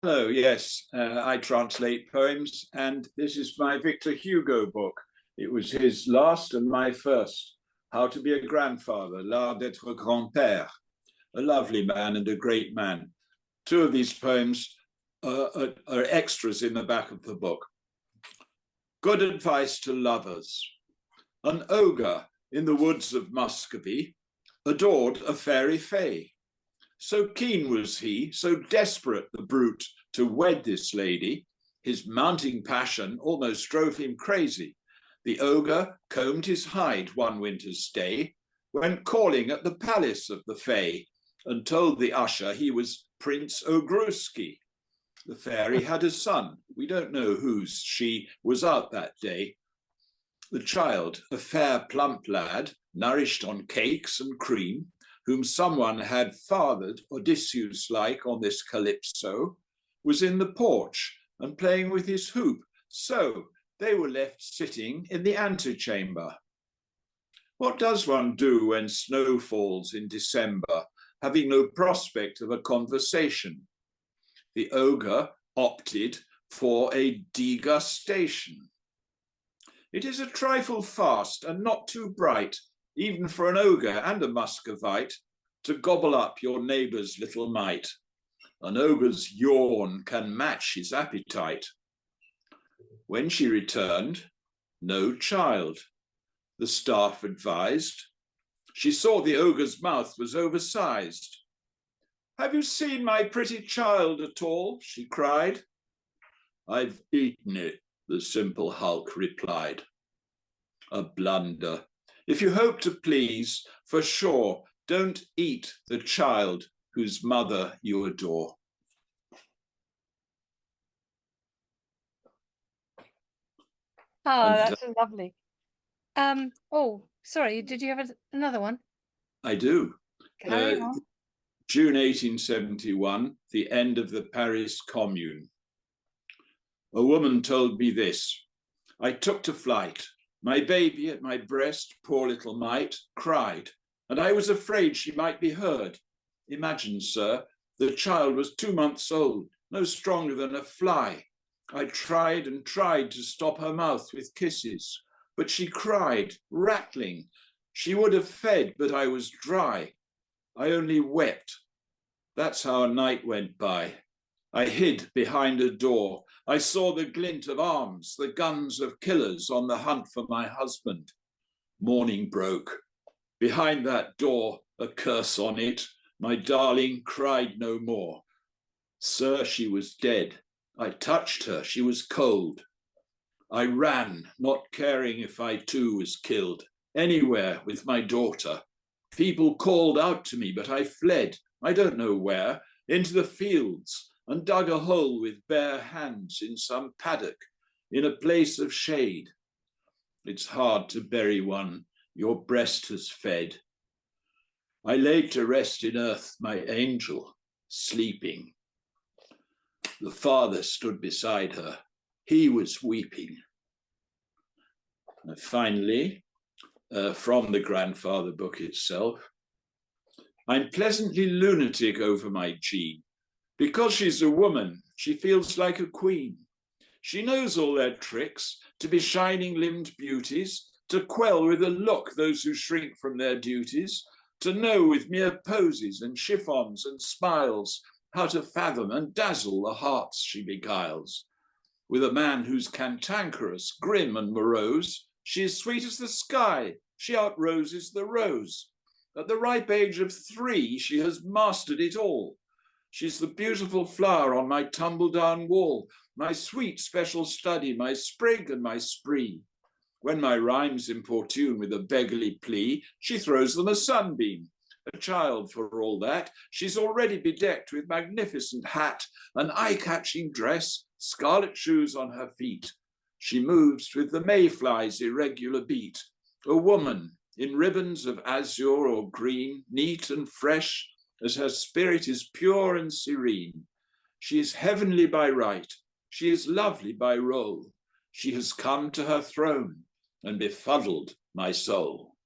Hello, yes, I translate poems, and this is my Victor Hugo book. It was his last and my first, How to be a Grandfather, L'Art d'être grand-père. A lovely man and a great man. Two of these poems are extras in the back of the book. Good advice to lovers. An ogre in the woods of Muscovy adored a fairy fay. So keen was he, so desperate the brute to wed this lady, his mounting passion almost drove him crazy. The ogre combed his hide one winter's day, went calling at the palace of the Fae, and told the usher he was Prince Ogruski. The fairy had a son, we don't know whose, she was out that day. The child, a fair plump lad, nourished on cakes and cream, whom someone had fathered Odysseus-like on this Calypso, was in the porch and playing with his hoop. So they were left sitting in the antechamber. What does one do when snow falls in December, having no prospect of a conversation? The ogre opted for a degustation. It is a trifle fast and not too bright, even for an ogre and a Muscovite, to gobble up your neighbour's little mite. An ogre's yawn can match his appetite. When she returned, no child, the staff advised. She saw the ogre's mouth was oversized. "Have you seen my pretty child at all?" she cried. "I've eaten it," the simple hulk replied. A blunder. If you hope to please, for sure, don't eat the child whose mother you adore. Oh, that's lovely. Oh, sorry, did you have another one? I do. Carry on. June 1871, the end of the Paris Commune. A woman told me this: I took to flight. My baby at my breast, poor little mite, cried, and I was afraid she might be heard. Imagine, sir, the child was 2 months old, no stronger than a fly. I tried and tried to stop her mouth with kisses, but she cried, rattling. She would have fed, but I was dry. I only wept. That's how a night went by. I hid behind a door. I saw the glint of arms, the guns of killers on the hunt for my husband. Morning broke. Behind that door, a curse on it, my darling cried no more. Sir, she was dead. I touched her, she was cold. I ran, not caring if I too was killed, anywhere with my daughter. People called out to me, but I fled, I don't know where, into the fields, and dug a hole with bare hands in some paddock, in a place of shade. It's hard to bury one your breast has fed. I laid to rest in earth my angel, sleeping. The father stood beside her. He was weeping. And finally, from the grandfather book itself, I'm pleasantly lunatic over my Jean. Because she's a woman, she feels like a queen. She knows all their tricks, to be shining-limbed beauties, to quell with a look those who shrink from their duties, to know with mere poses and chiffons and smiles how to fathom and dazzle the hearts she beguiles. With a man who's cantankerous, grim and morose, she is sweet as the sky, she outroses the rose. At the ripe age of 3, she has mastered it all. She's the beautiful flower on my tumble-down wall, my sweet special study, my sprig and my spree. When my rhymes importune with a beggarly plea, she throws them a sunbeam. A child for all that, she's already bedecked with magnificent hat, an eye-catching dress, scarlet shoes on her feet. She moves with the mayfly's irregular beat. A woman in ribbons of azure or green, neat and fresh, as her spirit is pure and serene. She is heavenly by right, she is lovely by role. She has come to her throne and befuddled my soul.